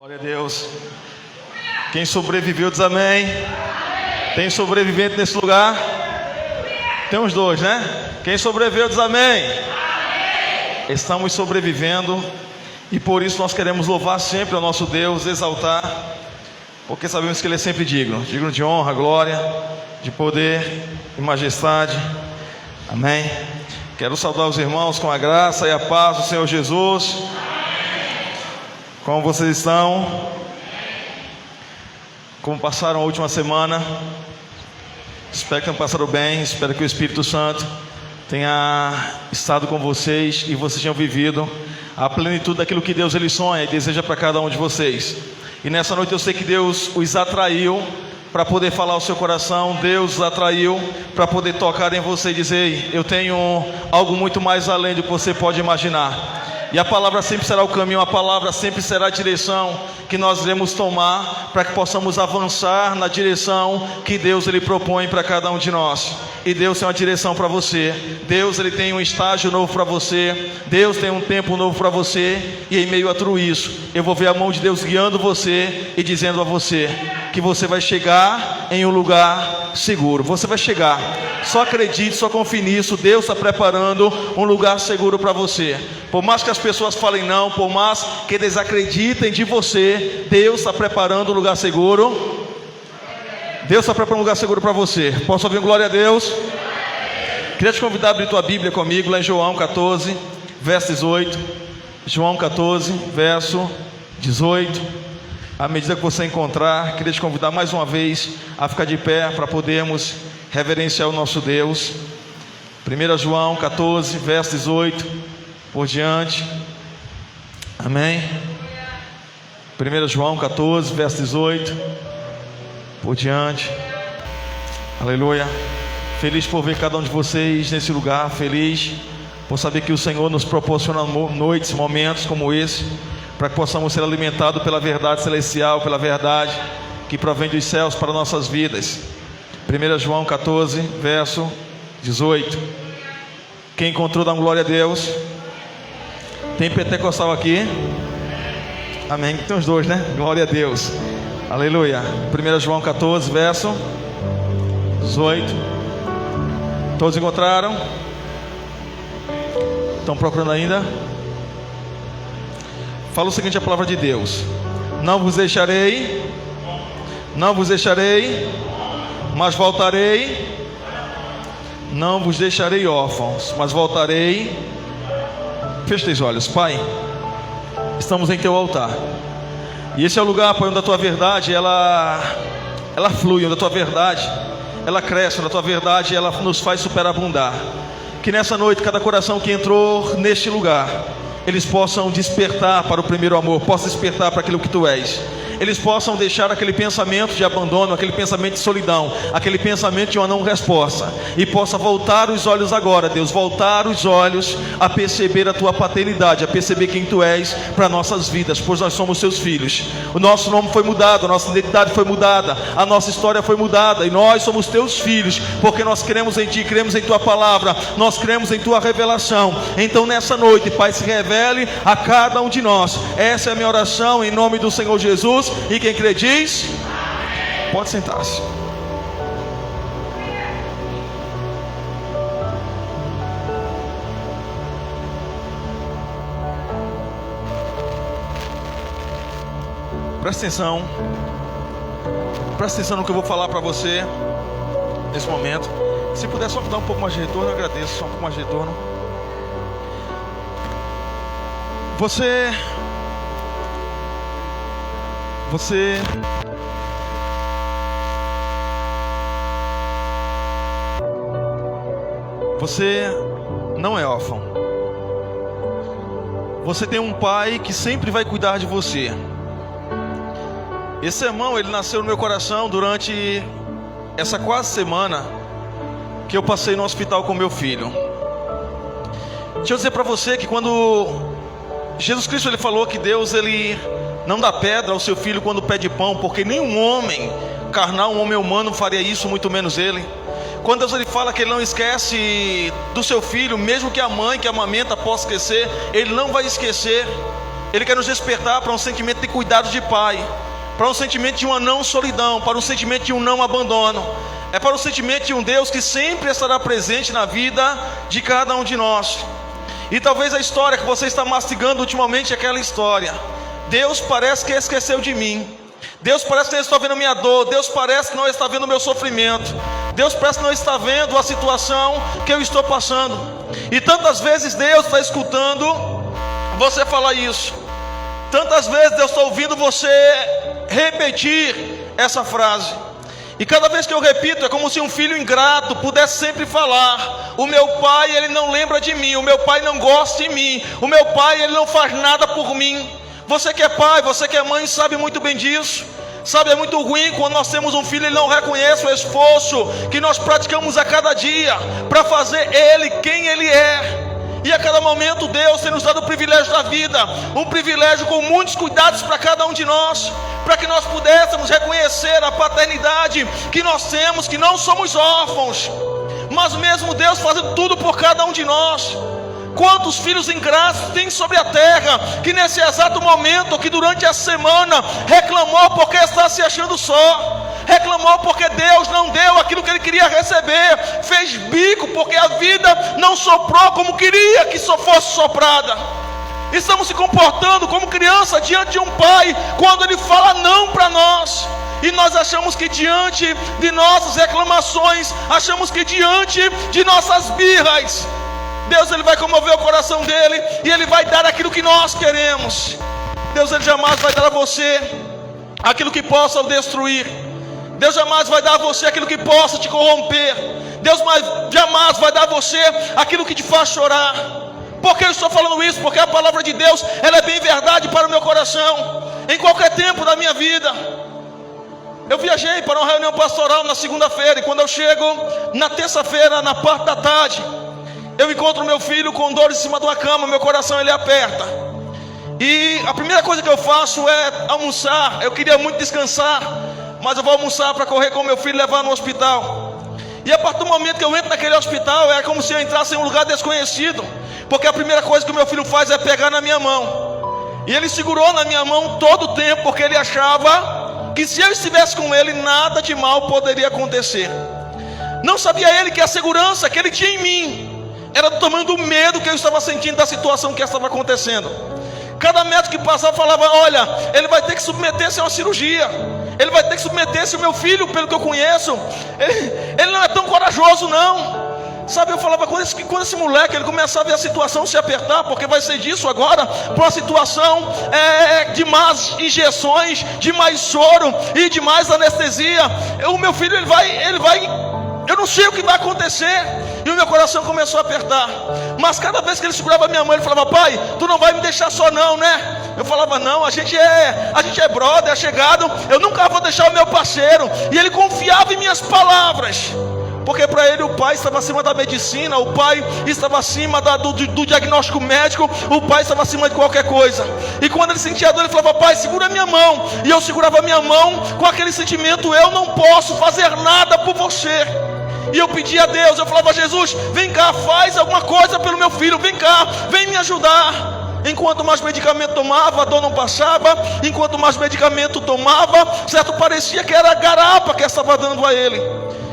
Glória a Deus. Quem sobreviveu diz amém. Tem sobrevivente nesse lugar? Tem uns dois, né? Quem sobreviveu diz amém. Estamos sobrevivendo e por isso nós queremos louvar sempre ao nosso Deus, exaltar, porque sabemos que Ele é sempre digno de honra, glória, de poder e majestade. Amém. Quero saudar os irmãos com a graça e a paz do Senhor Jesus. Como vocês estão? Como passaram a última semana? Espero que tenham passado bem. Espero que o Espírito Santo tenha estado com vocês e vocês tenham vivido a plenitude daquilo que Deus Ele sonha e deseja para cada um de vocês. E nessa noite eu sei que Deus os atraiu para poder falar ao seu coração. Deus os atraiu para poder tocar em você e dizer: eu tenho algo muito mais além do que você pode imaginar. E a palavra sempre será o caminho, a palavra sempre será a direção que nós iremos tomar para que possamos avançar na direção que Deus Ele propõe para cada um de nós. E Deus tem uma direção para você. Deus Ele tem um estágio novo para você. Deus tem um tempo novo para você. E em meio a tudo isso, eu vou ver a mão de Deus guiando você e dizendo a você que você vai chegar em um lugar seguro. Você vai chegar. Só acredite, só confie nisso. Deus está preparando um lugar seguro para você. Por mais que as pessoas falem não, por mais que desacreditem de você, Deus está preparando um lugar seguro. Deus está preparando um lugar seguro para você. Posso ouvir um glória a Deus? Queria te convidar a abrir tua Bíblia comigo lá em João 14, verso 18. João 14, verso 18. À medida que você encontrar, queria te convidar mais uma vez a ficar de pé para podermos reverenciar o nosso Deus. 1 João 14, verso 18 por diante. Amém. 1 João 14, verso 18 por diante. Aleluia. Feliz por ver cada um de vocês nesse lugar. Feliz por saber que o Senhor nos proporciona noites, momentos como esse, para que possamos ser alimentados pela verdade celestial, pela verdade que provém dos céus para nossas vidas. 1 João 14, verso 18. Quem encontrou, dá uma glória a Deus. Tem pentecostal aqui? Amém. Tem os dois, né? Glória a Deus. Aleluia. 1 João 14, verso 18. Todos encontraram? Estão procurando ainda? Fala o seguinte, a palavra de Deus: não vos deixarei, mas voltarei. Não vos deixarei órfãos, mas voltarei. Feche teus olhos. Pai, estamos em teu altar, e esse é o lugar, Pai, onde a tua verdade ela flui, onde a tua verdade ela cresce, onde a tua verdade ela nos faz superabundar. Que nessa noite cada coração que entrou neste lugar, eles possam despertar para o primeiro amor, possam despertar para aquilo que tu és. Eles possam deixar aquele pensamento de abandono, aquele pensamento de solidão, aquele pensamento de uma não resposta, e possa voltar os olhos agora, Deus, voltar os olhos a perceber a tua paternidade, a perceber quem tu és para nossas vidas, pois nós somos seus filhos. O nosso nome foi mudado, a nossa identidade foi mudada, a nossa história foi mudada, e nós somos teus filhos, porque nós cremos em ti, cremos em tua palavra, nós cremos em tua revelação. Então nessa noite, Pai, se revele a cada um de nós. Essa é a minha oração em nome do Senhor Jesus. E quem crê diz: amém. Pode sentar-se. Presta atenção. Presta atenção no que eu vou falar para você nesse momento. Se puder só me dar um pouco mais de retorno, eu agradeço. Só um pouco mais de retorno. Você não é órfão. Você tem um pai que sempre vai cuidar de você. Esse sermão, ele nasceu no meu coração durante essa quase semana que eu passei no hospital com meu filho. Deixa eu dizer para você que quando Jesus Cristo ele falou que Deus ele não dá pedra ao seu filho quando pede pão, porque nenhum homem carnal, um homem humano faria isso, muito menos ele. Quando Deus ele fala que ele não esquece do seu filho, mesmo que a mãe que amamenta possa esquecer, ele não vai esquecer. Ele quer nos despertar para um sentimento de cuidado de pai, para um sentimento de uma não solidão, para um sentimento de um não abandono. É para o sentimento de um Deus que sempre estará presente na vida de cada um de nós. E talvez a história que você está mastigando ultimamente é aquela história: Deus parece que esqueceu de mim, Deus parece que não está vendo minha dor, Deus parece que não está vendo o meu sofrimento, Deus parece que não está vendo a situação que eu estou passando. E tantas vezes Deus está escutando você falar isso, tantas vezes Deus está ouvindo você repetir essa frase. E cada vez que eu repito, é como se um filho ingrato pudesse sempre falar: o meu pai, ele não lembra de mim, o meu pai não gosta de mim, o meu pai, ele não faz nada por mim. Você que é pai, você que é mãe, sabe muito bem disso. Sabe, é muito ruim quando nós temos um filho e ele não reconhece o esforço que nós praticamos a cada dia para fazer ele quem ele é. E a cada momento Deus tem nos dado o privilégio da vida, um privilégio com muitos cuidados para cada um de nós, para que nós pudéssemos reconhecer a paternidade que nós temos, que não somos órfãos, mas mesmo Deus fazendo tudo por cada um de nós. Quantos filhos ingratos tem sobre a terra, que nesse exato momento, que durante a semana reclamou porque está se achando só, reclamou porque Deus não deu aquilo que ele queria receber, fez bico porque a vida não soprou como queria que só fosse soprada. Estamos se comportando como criança diante de um pai, quando ele fala não para nós, e nós achamos que diante de nossas reclamações, achamos que diante de nossas birras, Deus, ele vai comover o coração dele e ele vai dar aquilo que nós queremos. Deus, ele jamais vai dar a você aquilo que possa o destruir. Deus jamais vai dar a você aquilo que possa te corromper. Deus jamais vai dar a você aquilo que te faz chorar. Por que eu estou falando isso? Porque a palavra de Deus, ela é bem verdade para o meu coração. Em qualquer tempo da minha vida, eu viajei para uma reunião pastoral na segunda-feira, e quando eu chego na terça-feira, na parte da tarde, eu encontro meu filho com dores em cima de uma cama, meu coração ele aperta. E a primeira coisa que eu faço é almoçar. Eu queria muito descansar, mas eu vou almoçar para correr com meu filho e levar no hospital. E a partir do momento que eu entro naquele hospital, é como se eu entrasse em um lugar desconhecido, porque a primeira coisa que o meu filho faz é pegar na minha mão. E ele segurou na minha mão todo o tempo, porque ele achava que se eu estivesse com ele, nada de mal poderia acontecer. Não sabia ele que a segurança que ele tinha em mim era do tamanho do medo que eu estava sentindo da situação que estava acontecendo. Cada médico que passava falava: olha, ele vai ter que submeter-se a uma cirurgia, ele vai ter que submeter-se. O meu filho, pelo que eu conheço, ele não é tão corajoso não. Sabe, eu falava, quando esse moleque ele começar a ver a situação se apertar, porque vai ser disso agora, para uma situação de más injeções, de mais soro e de mais anestesia, o meu filho ele vai, eu não sei o que vai acontecer. E o meu coração começou a apertar. Mas cada vez que ele segurava a minha mão, ele falava: pai, tu não vai me deixar só não, né? Eu falava: não, a gente é brother, é chegado, eu nunca vou deixar o meu parceiro. E ele confiava em minhas palavras, porque para ele o pai estava acima da medicina, o pai estava acima do diagnóstico médico, o pai estava acima de qualquer coisa. E quando ele sentia dor, ele falava: pai, segura a minha mão. E eu segurava a minha mão com aquele sentimento: eu não posso fazer nada por você. E eu pedia a Deus, eu falava: Jesus, vem cá, faz alguma coisa pelo meu filho, vem cá, vem me ajudar. Enquanto mais medicamento tomava, a dor não passava. Enquanto mais medicamento tomava, certo, parecia que era a garapa que estava dando a ele.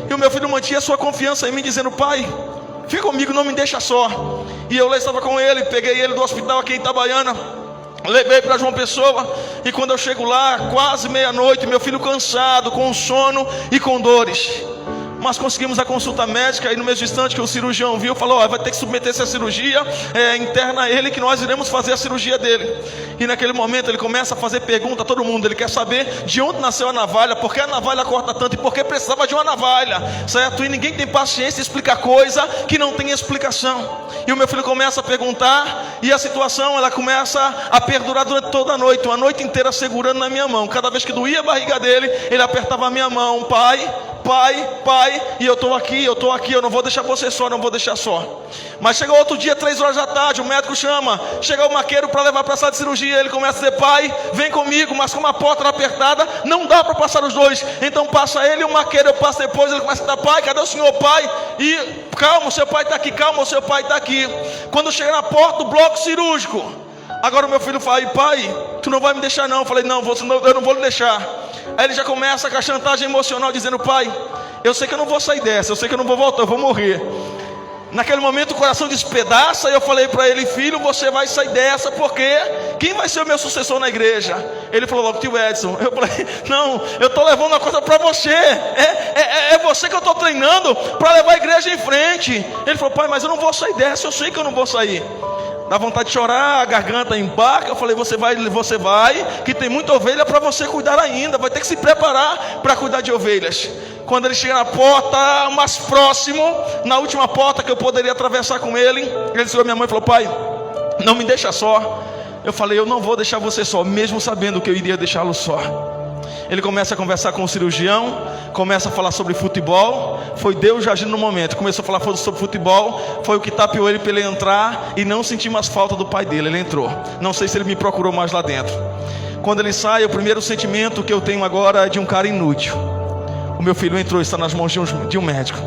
E o meu filho mantinha sua confiança em mim, dizendo: pai, fica comigo, não me deixa só. E eu lá estava com ele, peguei ele do hospital aqui em Itabaiana, levei para João Pessoa. E quando eu chego lá, quase meia-noite, meu filho cansado, com sono e com dores. Mas conseguimos a consulta médica, e no mesmo instante que o cirurgião viu, falou: vai ter que submeter-se à cirurgia, interna ele que nós iremos fazer a cirurgia dele. E naquele momento ele começa a fazer pergunta a todo mundo. Ele quer saber de onde nasceu a navalha, por que a navalha corta tanto e por que precisava de uma navalha, certo? E ninguém tem paciência de explicar coisa que não tem explicação. E o meu filho começa a perguntar, e a situação ela começa a perdurar durante toda a noite, uma noite inteira segurando na minha mão. Cada vez que doía a barriga dele, ele apertava a minha mão: pai, e eu estou aqui, eu não vou deixar você só, não vou deixar só. Mas chegou outro dia, 3 horas da tarde, o médico chama, chega o maqueiro para levar para a sala de cirurgia. Ele começa a dizer: pai, vem comigo. Mas como a porta era apertada, não dá para passar os dois. Então passa ele e o maqueiro, eu passo depois. Ele começa a dizer: pai, cadê o senhor, pai? E calma, o seu pai está aqui, calma, o seu pai está aqui. Quando chega na porta do bloco cirúrgico, Agora o meu filho fala: pai, tu não vai me deixar não. Eu falei: não, eu não vou lhe deixar. Aí ele já começa com a chantagem emocional, dizendo: pai, eu sei que eu não vou sair dessa, eu sei que eu não vou voltar, eu vou morrer. Naquele momento o coração despedaça, e eu falei para ele: filho, você vai sair dessa, porque quem vai ser o meu sucessor na igreja? Ele falou logo: tio Edson. Eu falei: não, eu estou levando uma coisa para você, é você que eu estou treinando para levar a igreja em frente. Ele falou: pai, mas eu não vou sair dessa, eu sei que eu não vou sair. Dá vontade de chorar, a garganta embarca. Eu falei: você vai, que tem muita ovelha para você cuidar ainda, vai ter que se preparar para cuidar de ovelhas. Quando ele chega na porta mais próximo, na última porta que eu poderia atravessar com ele, ele chegou à minha mãe e falou: pai, não me deixa só. Eu falei: eu não vou deixar você só, mesmo sabendo que eu iria deixá-lo só. Ele começa a conversar com o cirurgião, começa a falar sobre futebol. Foi Deus agindo no momento. Começou a falar sobre futebol. Foi o que tapeou ele para ele entrar e não sentir mais falta do pai dele. Ele entrou. Não sei se ele me procurou mais lá dentro. Quando ele sai, o primeiro sentimento que eu tenho agora é de um cara inútil. O meu filho entrou, está nas mãos de um médico.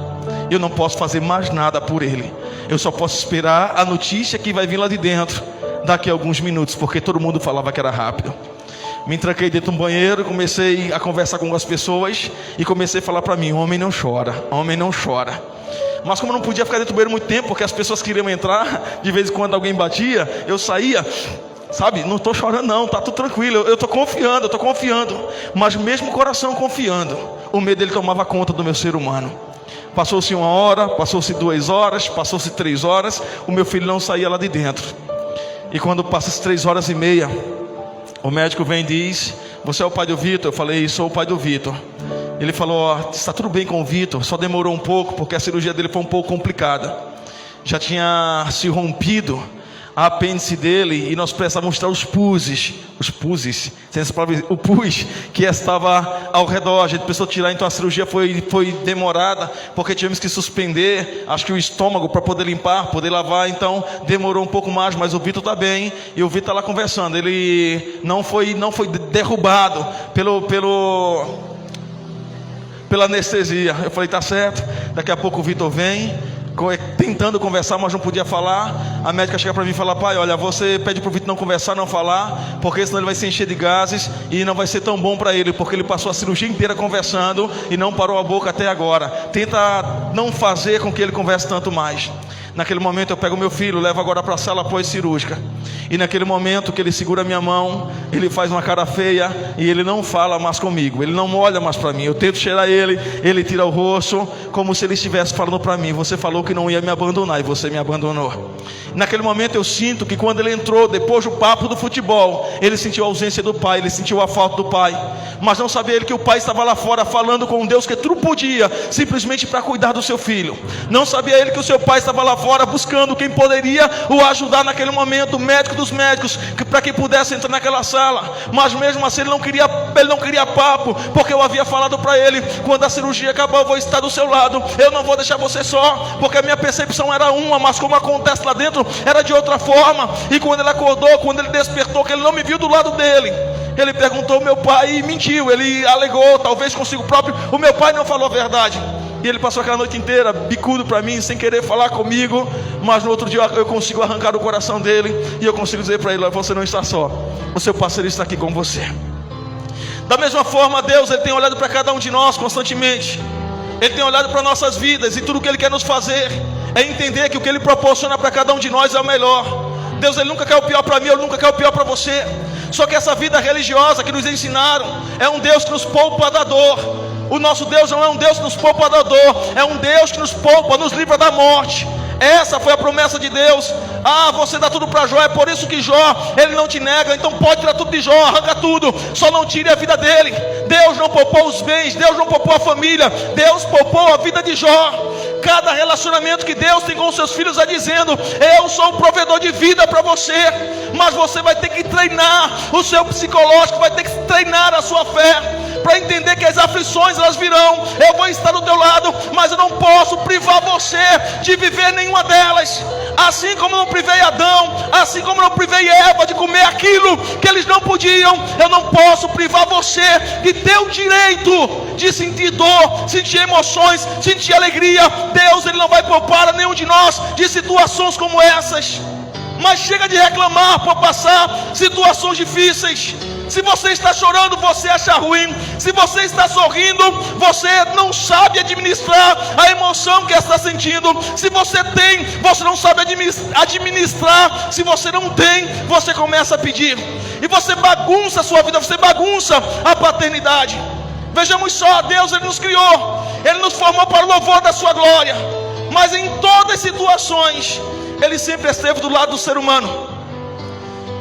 Eu não posso fazer mais nada por ele. Eu só posso esperar a notícia que vai vir lá de dentro daqui a alguns minutos, porque todo mundo falava que era rápido. Me tranquei dentro de um banheiro, comecei a conversar com as pessoas e comecei a falar para mim: homem não chora, homem não chora. Mas como eu não podia ficar dentro do banheiro muito tempo, porque as pessoas queriam entrar, de vez em quando alguém batia, eu saía, sabe, não estou chorando não, está tudo tranquilo, eu estou confiando. Mas mesmo o coração confiando, o medo dele tomava conta do meu ser humano. Passou-se 1 hora, passou-se 2 horas, passou-se 3 horas, o meu filho não saía lá de dentro. E quando passa as 3 horas e meia, o médico vem e diz: você é o pai do Vitor? Eu falei: sou o pai do Vitor. Ele falou: está tudo bem com o Vitor, só demorou um pouco, porque a cirurgia dele foi um pouco complicada. Já tinha se rompido a apêndice dele, e nós precisávamos mostrar os puses, o pus que estava ao redor. A gente precisou tirar, então a cirurgia foi demorada, porque tivemos que suspender, acho que o estômago, para poder limpar, poder lavar. Então demorou um pouco mais, mas o Vitor está bem, e o Vitor está lá conversando. Ele não foi derrubado pela anestesia. Eu falei: tá certo. Daqui a pouco o Vitor vem, tentando conversar, mas não podia falar. A médica chega para mim e fala: pai, olha, você pede para o Vitor não conversar, não falar, porque senão ele vai se encher de gases e não vai ser tão bom para ele, porque ele passou a cirurgia inteira conversando e não parou a boca até agora. Tenta não fazer com que ele converse tanto mais. Naquele momento eu pego meu filho, levo agora para a sala pós-cirúrgica. E naquele momento que ele segura a minha mão, ele faz uma cara feia e ele não fala mais comigo, ele não olha mais para mim. Eu tento cheirar ele, ele tira o rosto, como se ele estivesse falando para mim: você falou que não ia me abandonar e você me abandonou. Naquele momento eu sinto que quando ele entrou, depois do papo do futebol, ele sentiu a ausência do pai, ele sentiu a falta do pai. Mas não sabia ele que o pai estava lá fora falando com um Deus que tudo podia, simplesmente para cuidar do seu filho. Não sabia ele que o seu pai estava lá fora buscando quem poderia o ajudar naquele momento, o médico dos médicos, para que pudesse entrar naquela sala. Mas mesmo assim ele não queria papo, porque eu havia falado para ele: quando a cirurgia acabar eu vou estar do seu lado, eu não vou deixar você só, porque a minha percepção era uma, mas como acontece lá dentro era de outra forma. E quando ele acordou, quando ele despertou, que ele não me viu do lado dele, ele perguntou: meu pai, e mentiu, ele alegou, talvez consigo próprio: o meu pai não falou a verdade. E ele passou aquela noite inteira bicudo para mim, sem querer falar comigo. Mas no outro dia eu consigo arrancar o coração dele, e eu consigo dizer para ele: você não está só, o seu parceiro está aqui com você. Da mesma forma, Deus, Ele tem olhado para cada um de nós constantemente. Ele tem olhado para nossas vidas, e tudo que Ele quer nos fazer é entender que o que Ele proporciona para cada um de nós é o melhor. Deus, Ele nunca quer o pior para mim, Ele nunca quer o pior para você. Só que essa vida religiosa que nos ensinaram é um Deus que nos poupa da dor. O nosso Deus não é um Deus que nos poupa da dor, é um Deus que nos poupa, nos livra da morte. Essa foi a promessa de Deus. Você dá tudo para Jó, é por isso que Jó, ele não te nega. Então pode tirar tudo de Jó, arranca tudo, só não tire a vida dele. Deus não poupou os bens, Deus não poupou a família, Deus poupou a vida de Jó. Cada relacionamento que Deus tem com os seus filhos é dizendo: eu sou o provedor de vida para você. Mas você vai ter que treinar o seu psicológico, vai ter que treinar a sua fé, para entender que as aflições elas virão. Eu vou estar do teu lado, mas eu não posso privar você de viver nenhuma delas. Assim como não privei Adão, assim como não privei Eva de comer aquilo que eles não podiam, eu não posso privar você de ter o direito de sentir dor, sentir emoções, sentir alegria. Deus, Ele não vai poupar a nenhum de nós de situações como essas. mas chega de reclamar por passar situações difíceis. Se você está chorando, você acha ruim. Se você está sorrindo, você não sabe administrar a emoção que está sentindo. Se você tem, você não sabe administrar. Se você não tem, você começa a pedir, e você bagunça a sua vida, você bagunça a paternidade. Vejamos só, Deus, Ele nos criou, Ele nos formou para o louvor da sua glória, mas em todas as situações Ele sempre esteve do lado do ser humano.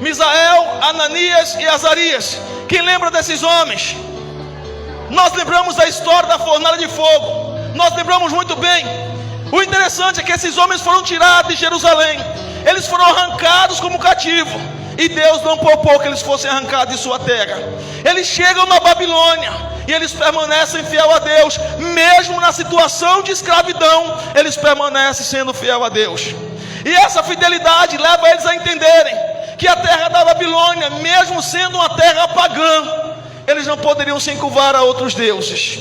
Misael, Ananias e Azarias, quem lembra desses homens? Nós lembramos da história da fornalha de fogo, nós lembramos muito bem. O interessante é que esses homens foram tirados de Jerusalém, eles foram arrancados como cativo, e Deus não poupou que eles fossem arrancados de sua terra. Eles chegam na Babilônia e eles permanecem fiel a Deus, mesmo na situação de escravidão, eles permanecem sendo fiel a Deus. E essa fidelidade leva eles a entenderem que a terra da Babilônia, mesmo sendo uma terra pagã, eles não poderiam se encurvar a outros deuses.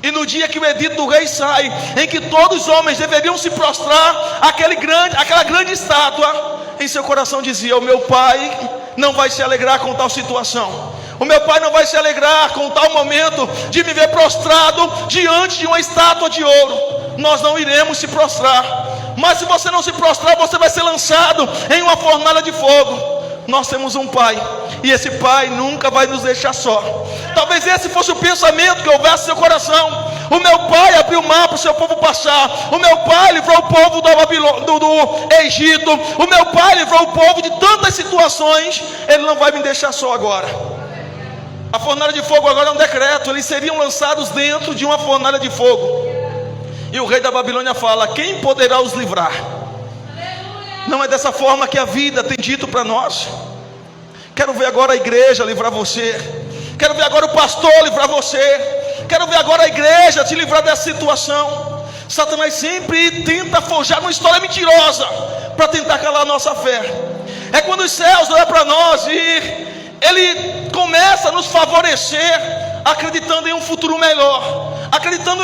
E no dia que o edito do rei sai, em que todos os homens deveriam se prostrar aquela grande estátua, em seu coração dizia: o meu pai não vai se alegrar com tal situação, o meu pai não vai se alegrar com tal momento de me ver prostrado diante de uma estátua de ouro. Nós não iremos se prostrar. Mas se você não se prostrar, você vai ser lançado em uma fornalha de fogo. Nós temos um pai, e esse pai nunca vai nos deixar só. Talvez esse fosse o pensamento que houvesse no seu coração. O meu pai abriu o mar para o seu povo passar. O meu pai livrou o povo do Egito. O meu pai livrou o povo de tantas situações. Ele não vai me deixar só agora. A fornalha de fogo agora é um decreto. Eles seriam lançados dentro de uma fornalha de fogo. E o rei da Babilônia fala: quem poderá os livrar? Não é dessa forma que a vida tem dito para nós. Quero ver agora a igreja livrar você. Quero ver agora o pastor livrar você. Quero ver agora a igreja te livrar dessa situação. Satanás sempre tenta forjar uma história mentirosa para tentar calar a nossa fé. É quando os céus olham para nós e Ele começa a nos favorecer, acreditando em um futuro melhor, acreditando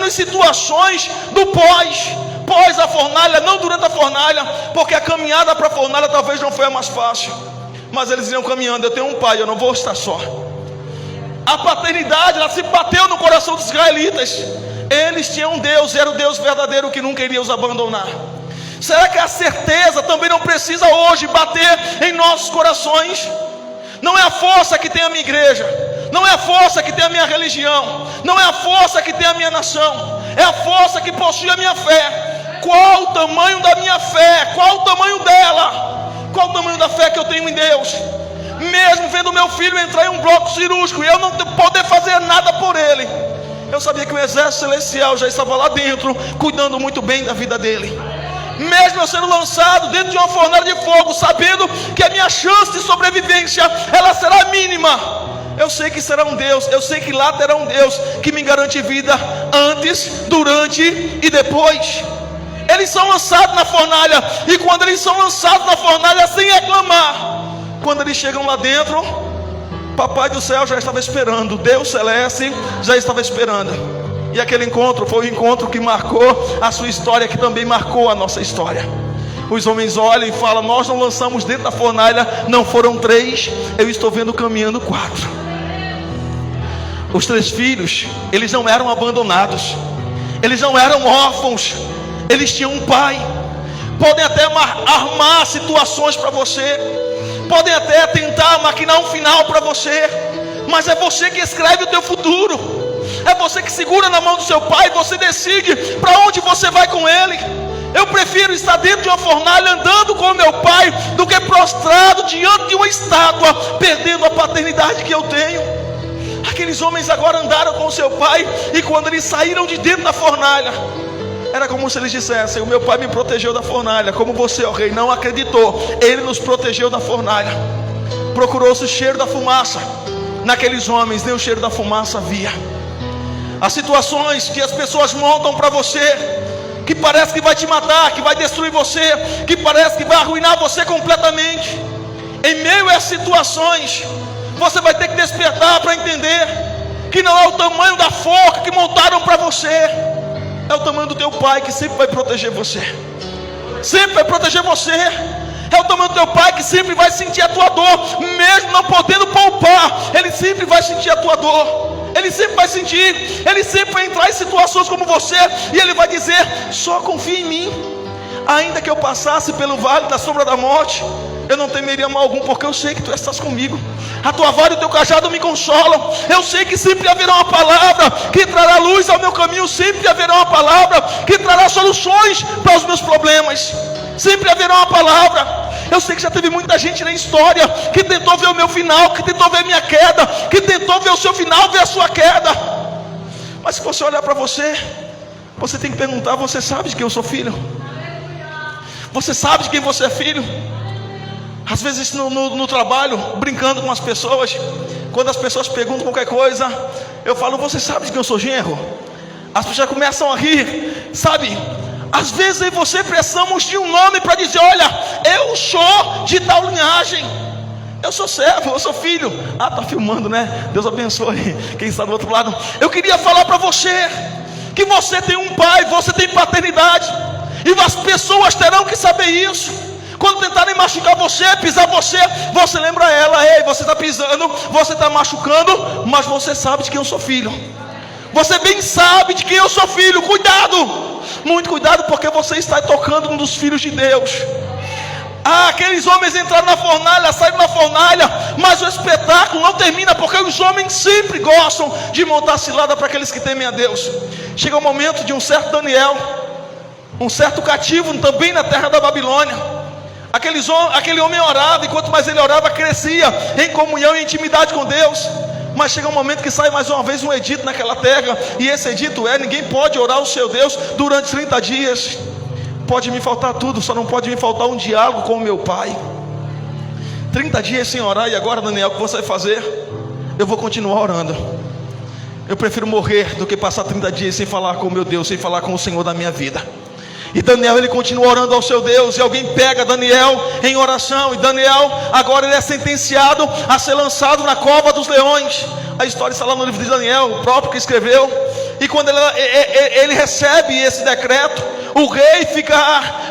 em situações do pós a fornalha, não durante a fornalha, porque a caminhada para a fornalha talvez não foi a mais fácil, mas eles iam caminhando. Eu tenho um pai, eu não vou estar só. A paternidade, ela se bateu no coração dos israelitas. Eles tinham um Deus, era o Deus verdadeiro que nunca iria os abandonar. Será que a certeza também não precisa hoje bater em nossos corações? Não é a força que tem a minha igreja, não é a força que tem a minha religião, não é a força que tem a minha nação, é a força que possui a minha fé. Qual o tamanho da minha fé? Qual o tamanho dela? Qual o tamanho da fé que eu tenho em Deus? Mesmo vendo meu filho entrar em um bloco cirúrgico e eu não poder fazer nada por ele, eu sabia que o exército celestial já estava lá dentro, cuidando muito bem da vida dele. Mesmo eu sendo lançado dentro de uma fornalha de fogo, sabendo que a minha chance de sobrevivência, ela será mínima, eu sei que será um Deus, eu sei que lá terá um Deus que me garante vida antes, durante e depois. Eles são lançados na fornalha, e quando eles são lançados na fornalha sem reclamar, quando eles chegam lá dentro, Papai do céu já estava esperando, Deus celeste já estava esperando. E aquele encontro foi o encontro que marcou a sua história, que também marcou a nossa história. Os homens olham e falam: nós não lançamos dentro da fornalha, não foram 3, eu estou vendo caminhando 4. Os 3 filhos, eles não eram abandonados, eles não eram órfãos, eles tinham um pai. Podem até armar situações para você, podem até tentar maquinar um final para você, mas é você que escreve o teu futuro. É você que segura na mão do seu pai, você decide para onde você vai com ele. Eu prefiro estar dentro de uma fornalha andando com o meu pai, do que prostrado diante de uma estátua, perdendo a paternidade que eu tenho. Aqueles homens agora andaram com o seu pai, e quando eles saíram de dentro da fornalha, era como se eles dissessem: o meu pai me protegeu da fornalha, como você, ó rei, não acreditou. Ele nos protegeu da fornalha. Procurou-se o cheiro da fumaça. Naqueles homens nem o cheiro da fumaça havia. As situações que as pessoas montam para você, que parece que vai te matar, que vai destruir você, que parece que vai arruinar você completamente, em meio a situações, você vai ter que despertar para entender que não é o tamanho da forca que montaram para você, é o tamanho do teu pai, que sempre vai proteger você, sempre vai proteger você. É o tamanho do teu pai que sempre vai sentir a tua dor, mesmo não podendo poupar. Ele sempre vai sentir a tua dor. Ele sempre vai sentir. Ele sempre vai entrar em situações como você, e ele vai dizer: só confia em mim. Ainda que eu passasse pelo vale da sombra da morte, eu não temeria mal algum, porque eu sei que tu estás comigo. A tua vara e o teu cajado me consolam. Eu sei que sempre haverá uma palavra que trará luz ao meu caminho. Sempre haverá uma palavra que trará soluções para os meus problemas. Sempre haverá uma palavra. Eu sei que já teve muita gente na história que tentou ver o meu final, que tentou ver a minha queda, que tentou ver o seu final, ver a sua queda. Mas se você olhar para você, você tem que perguntar: você sabe de quem eu sou filho? Você sabe de quem você é filho? Às vezes no trabalho, brincando com as pessoas, quando as pessoas perguntam qualquer coisa, eu falo: você sabe de quem eu sou genro? As pessoas começam a rir, sabe? Às vezes eu e você precisamos de um nome para dizer: olha, eu sou de tal linhagem, eu sou servo, eu sou filho. Ah, tá filmando, né? Deus abençoe quem está do outro lado. Eu queria falar para você que você tem um pai, você tem paternidade, e as pessoas terão que saber isso. Quando tentarem machucar você, pisar você, você lembra ela: ei, você está pisando, você está machucando, mas você sabe de quem eu sou filho. Você bem sabe de quem eu sou filho. Cuidado, muito cuidado, porque você está tocando um dos filhos de Deus. Ah, aqueles homens entraram na fornalha, saíram na fornalha, mas o espetáculo não termina, porque os homens sempre gostam de montar cilada para aqueles que temem a Deus. Chega o momento de um certo Daniel, um certo cativo também na terra da Babilônia. Aquele homem orava, e quanto mais ele orava, crescia em comunhão e intimidade com Deus. Mas chega um momento que sai mais uma vez um edito naquela terra, e esse edito é: ninguém pode orar ao seu Deus durante 30 dias. Pode me faltar tudo, só não pode me faltar um diálogo com o meu pai. 30 dias sem orar, e agora, Daniel, o que você vai fazer? Eu vou continuar orando. Eu prefiro morrer do que passar 30 dias sem falar com o meu Deus, sem falar com o Senhor da minha vida. E Daniel, ele continua orando ao seu Deus, e alguém pega Daniel em oração, e Daniel agora ele é sentenciado a ser lançado na cova dos leões. A história está lá no livro de Daniel, o próprio que escreveu. E quando ele recebe esse decreto, o rei fica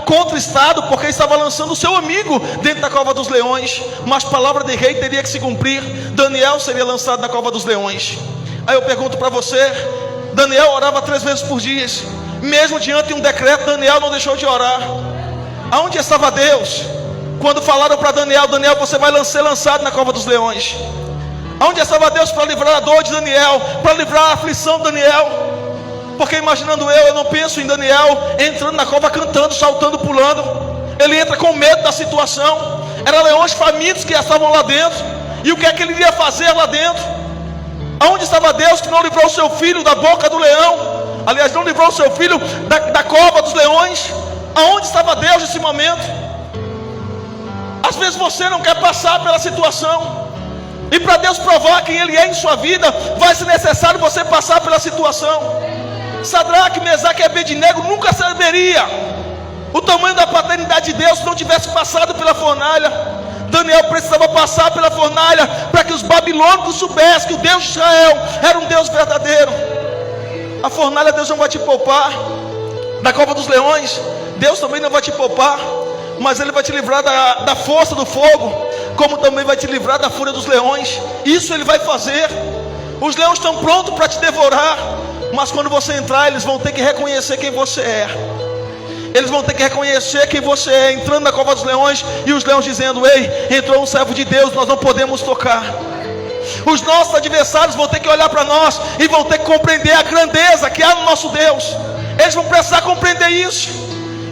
contristado, porque estava lançando o seu amigo dentro da cova dos leões, mas palavra de rei teria que se cumprir. Daniel seria lançado na cova dos leões. Aí eu pergunto para você: Daniel orava 3 vezes por dia, mesmo diante de um decreto, Daniel não deixou de orar. Aonde estava Deus quando falaram para Daniel: Daniel, você vai ser lançado na cova dos leões? Aonde estava Deus para livrar a dor de Daniel, para livrar a aflição de Daniel? Porque imaginando eu não penso em Daniel entrando na cova cantando, saltando, pulando. Ele entra com medo da situação. Eram leões famintos que estavam lá dentro, e o que é que ele iria fazer lá dentro? Aonde estava Deus que não livrou o seu filho da boca do leão? Aliás, não livrou o seu filho da cova dos leões? Aonde estava Deus nesse momento? Às vezes você não quer passar pela situação, e para Deus provar quem Ele é em sua vida, vai ser necessário você passar pela situação. Sadraque, Mesaque e Abednego nunca saberia o tamanho da paternidade de Deus se não tivesse passado pela fornalha. Daniel precisava passar pela fornalha para que os babilônicos soubessem que o Deus de Israel era um Deus verdadeiro. A fornalha, Deus não vai te poupar. Da cova dos leões, Deus também não vai te poupar, mas Ele vai te livrar da força do fogo, como também vai te livrar da fúria dos leões. Isso Ele vai fazer. Os leões estão prontos para te devorar, mas quando você entrar, eles vão ter que reconhecer quem você é. Eles vão ter que reconhecer quem você é, entrando na cova dos leões, e os leões dizendo: ei, entrou um servo de Deus, nós não podemos tocar. Os nossos adversários vão ter que olhar para nós e vão ter que compreender a grandeza que há no nosso Deus. Eles vão precisar compreender isso.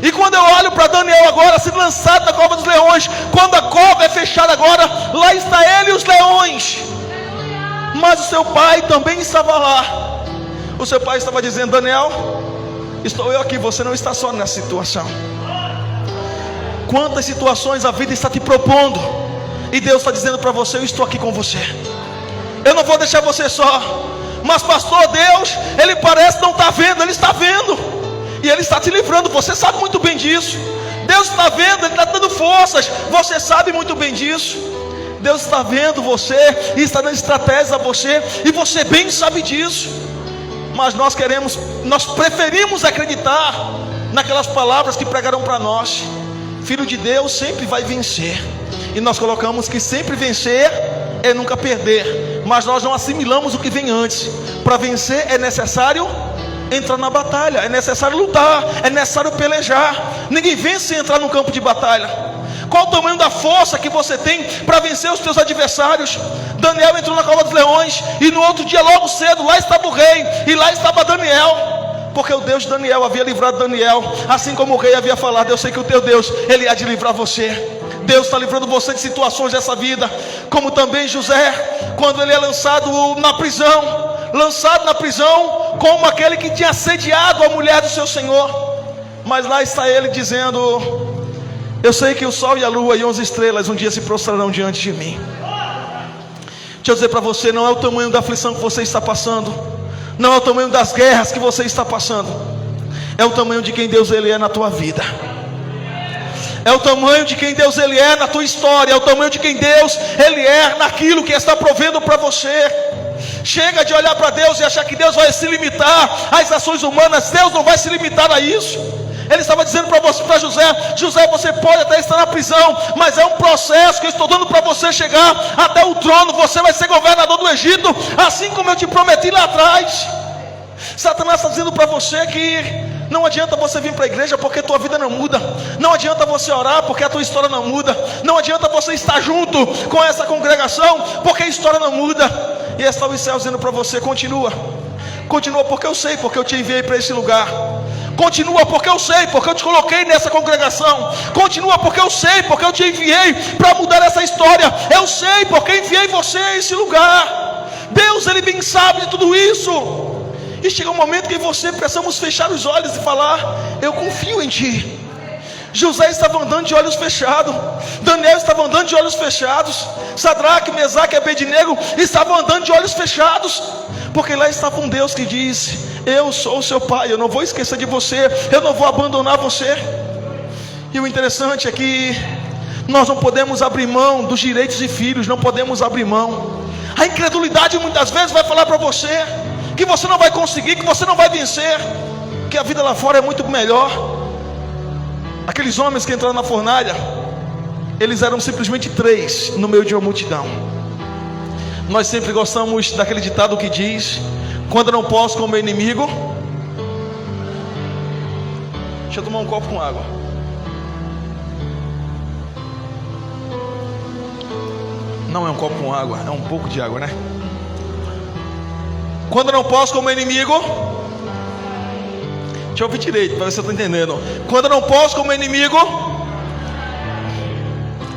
E quando eu olho para Daniel agora sendo lançado na cova dos leões, quando a cova é fechada agora, lá está ele e os leões. Mas o seu pai também estava lá. O seu pai estava dizendo: Daniel, estou eu aqui, você não está só nessa situação. Quantas situações a vida está te propondo, e Deus está dizendo para você: eu estou aqui com você, eu não vou deixar você só. Mas pastor, Deus, Ele parece não estar vendo. Ele está vendo, e Ele está te livrando, você sabe muito bem disso. Deus está vendo, Ele está dando forças, você sabe muito bem disso. Deus está vendo você e está dando estratégias a você, e você bem sabe disso. Mas nós preferimos acreditar naquelas palavras que pregaram para nós. Filho de Deus sempre vai vencer. E nós colocamos que sempre vencer é nunca perder. Mas nós não assimilamos o que vem antes. Para vencer é necessário entrar na batalha, é necessário lutar, é necessário pelejar. Ninguém vence sem entrar no campo de batalha. Qual o tamanho da força que você tem para vencer os teus adversários? Daniel entrou na cova dos leões, e no outro dia logo cedo, lá estava o rei, e lá estava Daniel, porque o Deus de Daniel havia livrado Daniel. Assim como o rei havia falado: eu sei que o teu Deus, ele há de livrar você. Deus está livrando você de situações dessa vida. Como também José, quando ele é lançado na prisão, como aquele que tinha assediado a mulher do seu senhor. Mas lá está ele dizendo: eu sei que o sol e a lua e 11 estrelas um dia se prostrarão diante de mim. Deixa eu dizer para você, não é o tamanho da aflição que você está passando, não é o tamanho das guerras que você está passando, é o tamanho de quem Deus ele é na tua vida. É o tamanho de quem Deus ele é na tua história. É o tamanho de quem Deus ele é naquilo que está provendo para você. Chega de olhar para Deus e achar que Deus vai se limitar às ações humanas. Deus não vai se limitar a isso. Ele estava dizendo para José: José, você pode até estar na prisão, mas é um processo que eu estou dando para você chegar até o trono. Você vai ser governador do Egito, assim como eu te prometi lá atrás. Satanás está dizendo para você que não adianta você vir para a igreja porque a tua vida não muda. Não adianta você orar porque a tua história não muda. Não adianta você estar junto com essa congregação porque a história não muda. E está o céu dizendo para você: continua. Continua porque eu sei, porque eu te enviei para esse lugar. Continua porque eu sei, porque eu te coloquei nessa congregação. Continua porque eu sei, porque eu te enviei para mudar essa história. Eu sei porque enviei você a esse lugar. Deus ele bem sabe de tudo isso. E chega um momento que você precisamos fechar os olhos e falar: eu confio em ti. José estava andando de olhos fechados, Daniel estava andando de olhos fechados, Sadraque, Mesaque e Abednego estavam andando de olhos fechados, porque lá estava um Deus que disse: eu sou o seu pai, eu não vou esquecer de você, eu não vou abandonar você. E o interessante é que nós não podemos abrir mão dos direitos de filhos, não podemos abrir mão. A incredulidade muitas vezes vai falar para você que você não vai conseguir, que você não vai vencer, que a vida lá fora é muito melhor. Aqueles homens que entraram na fornalha, eles eram simplesmente 3 no meio de uma multidão. Nós sempre gostamos daquele ditado que diz: quando eu não posso com o meu inimigo. Deixa eu tomar um copo com água. Não é um copo com água, é um pouco de água, né? Quando eu não posso com o meu inimigo. Deixa eu ouvir direito para ver se eu estou entendendo. Quando eu não posso com o meu inimigo,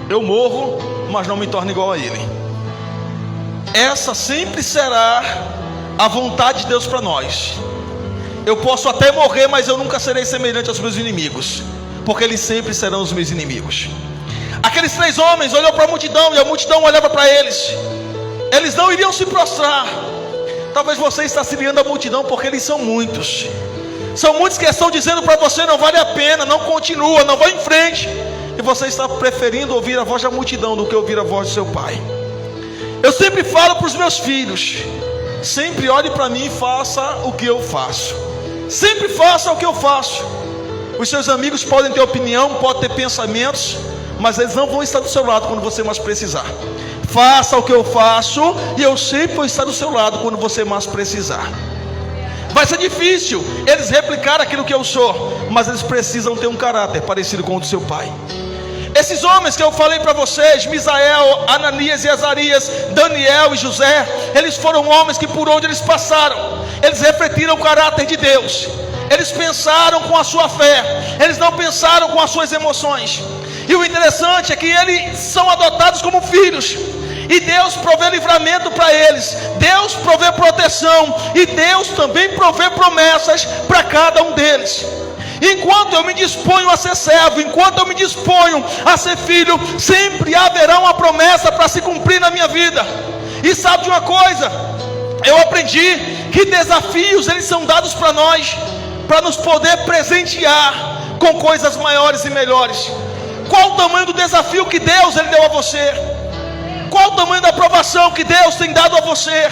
eu morro, mas não me torno igual a ele. Essa sempre será a vontade de Deus para nós. Eu posso até morrer, mas eu nunca serei semelhante aos meus inimigos, porque eles sempre serão os meus inimigos. Aqueles 3 homens olhou para a multidão, e a multidão olhava para eles. Eles não iriam se prostrar. Talvez você está se liando à multidão porque eles são muitos. São muitos que estão dizendo para você: não vale a pena, não continua, não vai em frente. E você está preferindo ouvir a voz da multidão do que ouvir a voz do seu pai. Eu sempre falo para os meus filhos: sempre olhe para mim e faça o que eu faço. Sempre faça o que eu faço. Os seus amigos podem ter opinião, podem ter pensamentos, mas eles não vão estar do seu lado quando você mais precisar. Faça o que eu faço, e eu sempre vou estar do seu lado quando você mais precisar. Vai ser difícil eles replicar aquilo que eu sou, mas eles precisam ter um caráter parecido com o do seu pai. Esses homens que eu falei para vocês, Misael, Ananias e Azarias, Daniel e José, eles foram homens que por onde eles passaram, eles refletiram o caráter de Deus. Eles pensaram com a sua fé, eles não pensaram com as suas emoções. E o interessante é que eles são adotados como filhos, e Deus provê livramento para eles, Deus provê proteção, e Deus também provê promessas para cada um deles. Enquanto eu me disponho a ser servo, enquanto eu me disponho a ser filho, sempre haverá uma promessa para se cumprir na minha vida. E sabe de uma coisa? Eu aprendi que desafios eles são dados para nós, para nos poder presentear com coisas maiores e melhores. Qual o tamanho do desafio que Deus ele deu a você? Qual o tamanho da aprovação que Deus tem dado a você?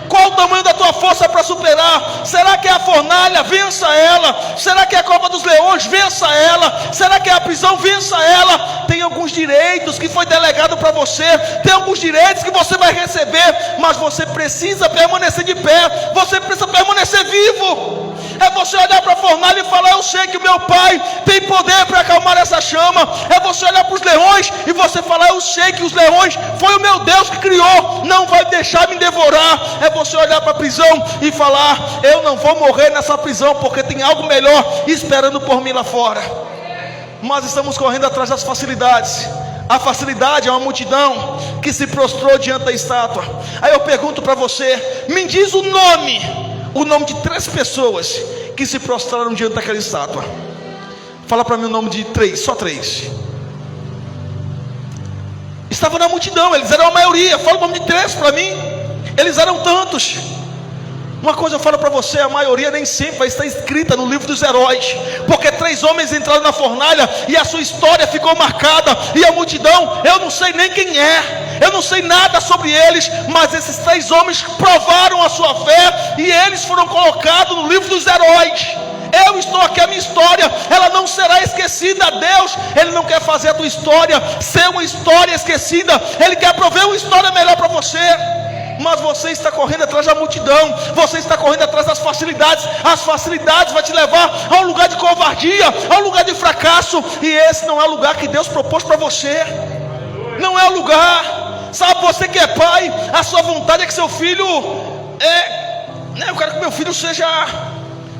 Qual o tamanho da tua força para superar? Será que é a fornalha? Vença ela. Será que é a cova dos leões? Vença ela. Será que é a prisão? Vença ela. Tem alguns direitos que foi delegado para você, tem alguns direitos que você vai receber, mas você precisa permanecer de pé, você precisa permanecer vivo. É você olhar para a fornalha e falar: eu sei que o meu Pai tem poder para acalmar essa chama. É você olhar para os leões e você falar: eu sei que os leões foi o meu Deus que criou, não vai deixar me devorar. É você olhar para a prisão e falar: eu não vou morrer nessa prisão, porque tem algo melhor esperando por mim lá fora. Mas estamos correndo atrás das facilidades. A facilidade é uma multidão que se prostrou diante da estátua. Aí eu pergunto para você: me diz o nome de 3 pessoas que se prostraram diante daquela estátua. Fala para mim o nome de 3, só 3. Estava na multidão, eles eram a maioria. Fala o nome de 3 para mim. Eles eram tantos. Uma coisa eu falo para você: a maioria nem sempre vai estar escrita no livro dos heróis, porque 3 homens entraram na fornalha e a sua história ficou marcada, e a multidão, eu não sei nem quem é, eu não sei nada sobre eles, mas esses 3 homens provaram a sua fé e eles foram colocados no livro dos heróis. Eu estou aqui, a minha história, ela não será esquecida. Deus, Ele não quer fazer a tua história ser uma história esquecida, Ele quer prover uma história melhor para você. Mas você está correndo atrás da multidão, você está correndo atrás das facilidades. As facilidades vão te levar a um lugar de covardia, a um lugar de fracasso, e esse não é o lugar que Deus propôs para você. Não é o lugar. Sabe, você que é pai, a sua vontade é que seu filho eu quero que meu filho seja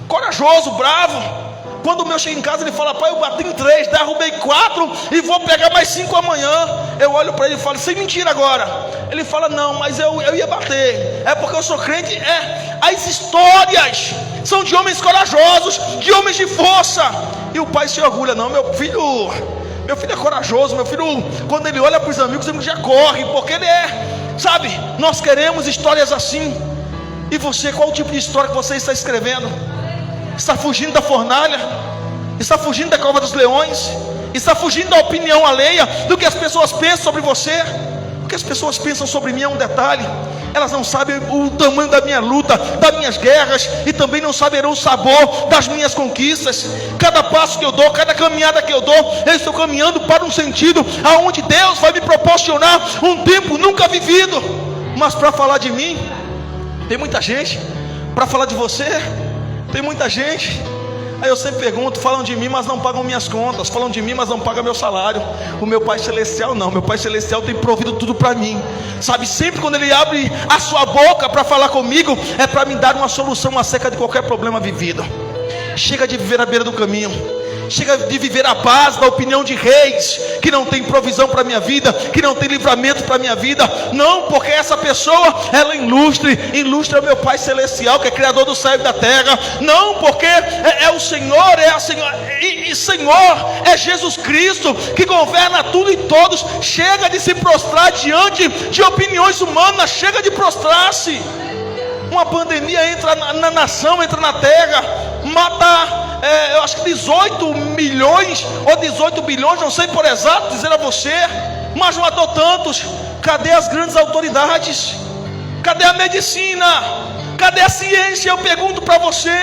corajoso, bravo. Quando o meu chega em casa, ele fala: pai, eu bati em 3, derrubei 4 e vou pegar mais 5 amanhã. Eu olho para ele e falo: sem mentira agora. Ele fala: não, mas eu ia bater, é porque eu sou crente. As histórias são de homens corajosos, de homens de força. E o pai se orgulha: não, meu filho é corajoso. Meu filho, quando ele olha para os amigos, ele já corre, porque ele sabe, nós queremos histórias assim. E você, qual o tipo de história que você está escrevendo? Está fugindo da fornalha? Está fugindo da cova dos leões? Está fugindo da opinião alheia, do que as pessoas pensam sobre você? O que as pessoas pensam sobre mim é um detalhe. Elas não sabem o tamanho da minha luta, das minhas guerras, e também não saberão o sabor das minhas conquistas. Cada passo que eu dou, cada caminhada que eu dou, eu estou caminhando para um sentido aonde Deus vai me proporcionar um tempo nunca vivido. Mas para falar de mim, tem muita gente. Para falar de você, tem muita gente. Aí eu sempre pergunto: falam de mim, mas não pagam minhas contas. Falam de mim, mas não pagam meu salário. O meu Pai Celestial não. Meu Pai Celestial tem provido tudo para mim. Sabe, sempre quando Ele abre a sua boca para falar comigo, é para me dar uma solução acerca de qualquer problema vivido. Chega de viver à beira do caminho. Chega de viver a paz da opinião de reis, que não tem provisão para a minha vida, que não tem livramento para a minha vida. Não, porque essa pessoa, ela ilustre é o meu Pai Celestial, que é Criador do céu e da terra. Não, porque é o Senhor, é a Senhor, e Senhor é Jesus Cristo, que governa tudo e todos. Chega de se prostrar diante de opiniões humanas, chega de prostrar-se. Uma pandemia entra na nação, entra na terra, mata, eu acho que 18 milhões ou 18 bilhões, não sei por exato dizer a você, mas matou tantos. Cadê as grandes autoridades? Cadê a medicina? Cadê a ciência? Eu pergunto para você,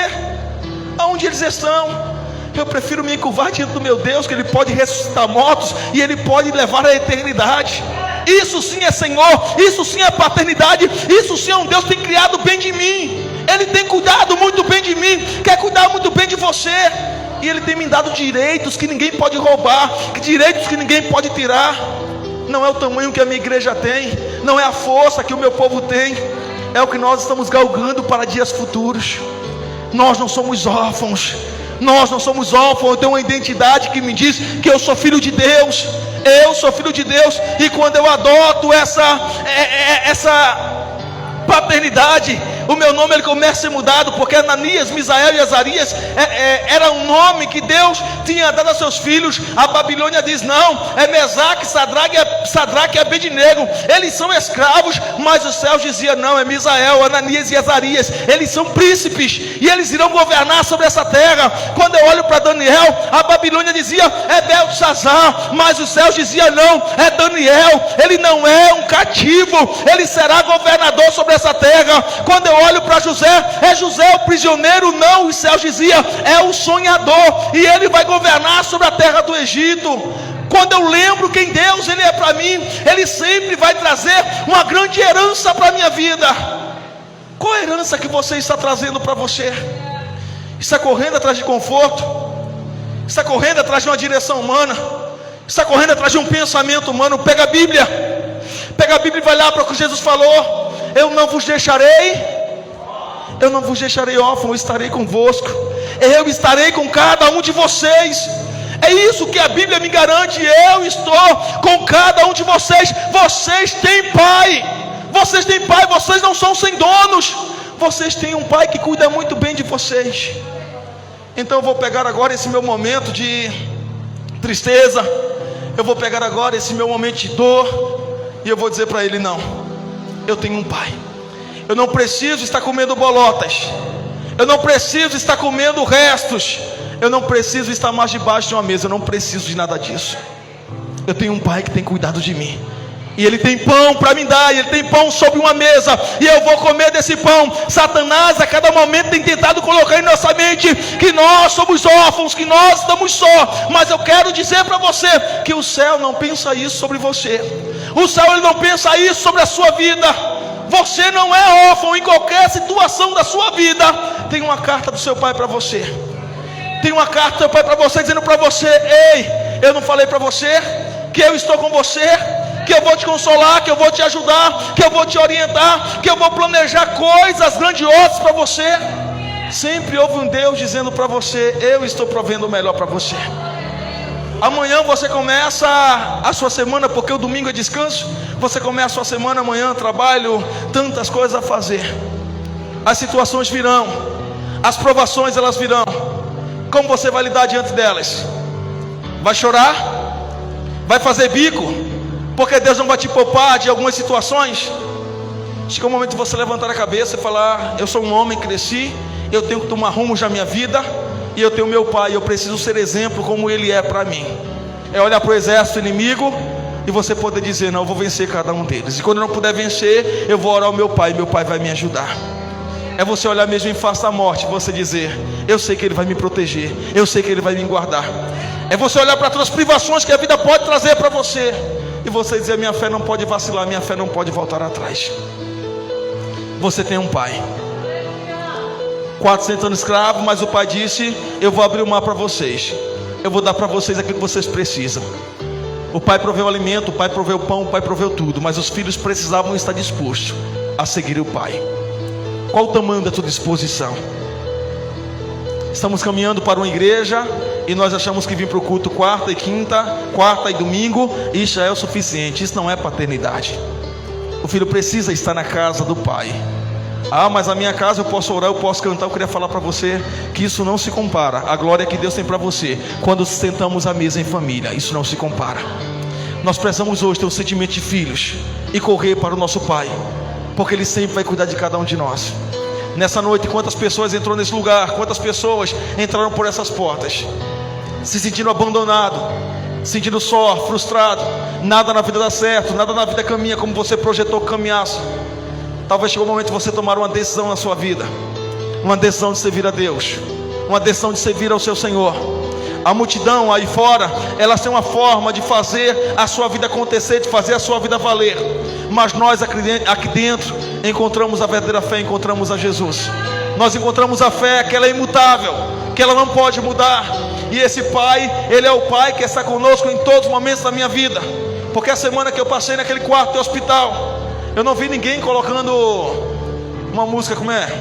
aonde eles estão? Eu prefiro me encurvar diante do meu Deus, que Ele pode ressuscitar mortos e Ele pode levar à eternidade. Isso sim é Senhor, isso sim é paternidade, isso sim é um Deus que tem criado bem de mim. Ele tem cuidado muito bem de mim, quer cuidar muito bem de você. E Ele tem me dado direitos que ninguém pode roubar, direitos que ninguém pode tirar. Não é o tamanho que a minha igreja tem, não é a força que o meu povo tem, é o que nós estamos galgando para dias futuros. Nós não somos órfãos. Nós não somos órfãos. Eu tenho uma identidade que me diz que eu sou filho de Deus. Eu sou filho de Deus. E quando eu adoto essa paternidade, o meu nome ele começa a ser mudado, porque Ananias, Misael e Azarias era um nome que Deus tinha dado a seus filhos. A Babilônia diz: não, é Mesaque, Sadraque e Abednego, eles são escravos. Mas os céus diziam: não, é Misael, Ananias e Azarias, eles são príncipes e eles irão governar sobre essa terra. Quando eu olho para Daniel, a Babilônia dizia: é Beltesazar, mas os céus diziam: não, é Daniel, ele não é um cativo, ele será governador sobre essa terra. Quando eu olho para José, é José o prisioneiro? Não, os céus diziam: é o sonhador, e ele vai governar sobre a terra do Egito. Quando eu lembro quem Deus ele é para mim, ele sempre vai trazer uma grande herança para a minha vida. Qual a herança que você está trazendo para você? Está correndo atrás de conforto? Está correndo atrás de uma direção humana? Está correndo atrás de um pensamento humano? Pega a Bíblia e vai lá para o que Jesus falou: eu não vos deixarei órfãos, eu estarei convosco, eu estarei com cada um de vocês. É isso que a Bíblia me garante: eu estou com cada um de vocês. Vocês têm pai, vocês não são sem donos, vocês têm um pai que cuida muito bem de vocês. Então eu vou pegar agora esse meu momento de tristeza, eu vou pegar agora esse meu momento de dor, e eu vou dizer para ele: não, eu tenho um pai. Eu não preciso estar comendo bolotas, eu não preciso estar comendo restos, eu não preciso estar mais debaixo de uma mesa, eu não preciso de nada disso. Eu tenho um pai que tem cuidado de mim, e ele tem pão para me dar, e ele tem pão sobre uma mesa, e eu vou comer desse pão. Satanás a cada momento tem tentado colocar em nossa mente que nós somos órfãos, que nós estamos só. Mas eu quero dizer para você que o céu não pensa isso sobre você. O céu ele não pensa isso sobre a sua vida. Você não é órfão. Em qualquer situação da sua vida tem uma carta do seu pai para você. Tem uma carta do seu pai para você, dizendo para você: ei, eu não falei para você que eu estou com você, que eu vou te consolar, que eu vou te ajudar, que eu vou te orientar, que eu vou planejar coisas grandiosas para você. Sempre houve um Deus dizendo para você: eu estou provendo o melhor para você. Amanhã você começa a sua semana, porque o domingo é descanso. Você começa a sua semana, amanhã trabalho, tantas coisas a fazer. As situações virão, as provações elas virão. Como você vai lidar diante delas? Vai chorar? Vai fazer bico? Porque Deus não vai te poupar de algumas situações? Chega um momento de você levantar a cabeça e falar: eu sou um homem, cresci, eu tenho que tomar rumos na minha vida, e eu tenho meu pai, eu preciso ser exemplo como ele é para mim. É olhar para o exército inimigo e você poder dizer: não, eu vou vencer cada um deles, e quando eu não puder vencer, eu vou orar ao meu pai, e meu pai vai me ajudar. É você olhar mesmo em face à morte e você dizer: eu sei que ele vai me proteger, eu sei que ele vai me guardar. É você olhar para todas as privações que a vida pode trazer para você e você dizer: minha fé não pode vacilar, minha fé não pode voltar atrás. Você tem um pai, 400 anos escravo, mas o pai disse: eu vou abrir o mar para vocês, eu vou dar para vocês aquilo que vocês precisam. O pai proveu o alimento, o pai proveu o pão, o pai proveu tudo, mas os filhos precisavam estar dispostos a seguir o pai. Qual o tamanho da tua disposição? Estamos caminhando para uma igreja e nós achamos que vir para o culto quarta e quinta, quarta e domingo, isso já é o suficiente. Isso não é paternidade. O filho precisa estar na casa do pai. Ah, mas a minha casa eu posso orar, eu posso cantar. Eu queria falar para você que isso não se compara. A glória que Deus tem para você quando sentamos à mesa em família, isso não se compara. Nós precisamos hoje ter um sentimento de filhos e correr para o nosso pai, porque ele sempre vai cuidar de cada um de nós. Nessa noite, quantas pessoas entrou nesse lugar, quantas pessoas entraram por essas portas, se sentindo abandonado, se sentindo só, frustrado, nada na vida dá certo, nada na vida caminha como você projetou que caminhasse. Talvez chegou o momento de você tomar uma decisão na sua vida, uma decisão de servir a Deus, uma decisão de servir ao seu Senhor. A multidão aí fora, elas têm uma forma de fazer a sua vida acontecer, de fazer a sua vida valer, mas nós aqui dentro encontramos a verdadeira fé, encontramos a Jesus. Nós encontramos a fé que ela é imutável, que ela não pode mudar. E esse pai, ele é o pai que está conosco em todos os momentos da minha vida. Porque a semana que eu passei naquele quarto de hospital, eu não vi ninguém colocando uma música, como é?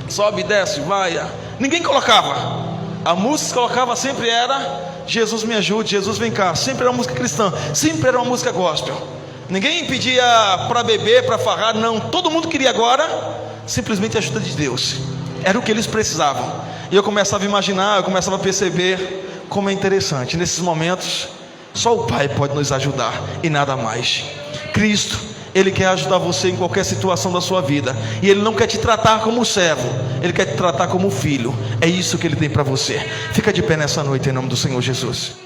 Sobe, desce, vai. Ninguém colocava. A música que colocava sempre era: Jesus me ajude, Jesus vem cá. Sempre era uma música cristã, sempre era uma música gospel. Ninguém pedia para beber, para farrar, não. Todo mundo queria agora simplesmente a ajuda de Deus. Era o que eles precisavam. E eu começava a imaginar, eu começava a perceber como é interessante. Nesses momentos, só o Pai pode nos ajudar e nada mais. Cristo, Ele quer ajudar você em qualquer situação da sua vida. E Ele não quer te tratar como servo, Ele quer te tratar como filho. É isso que Ele tem para você. Fica de pé nessa noite em nome do Senhor Jesus.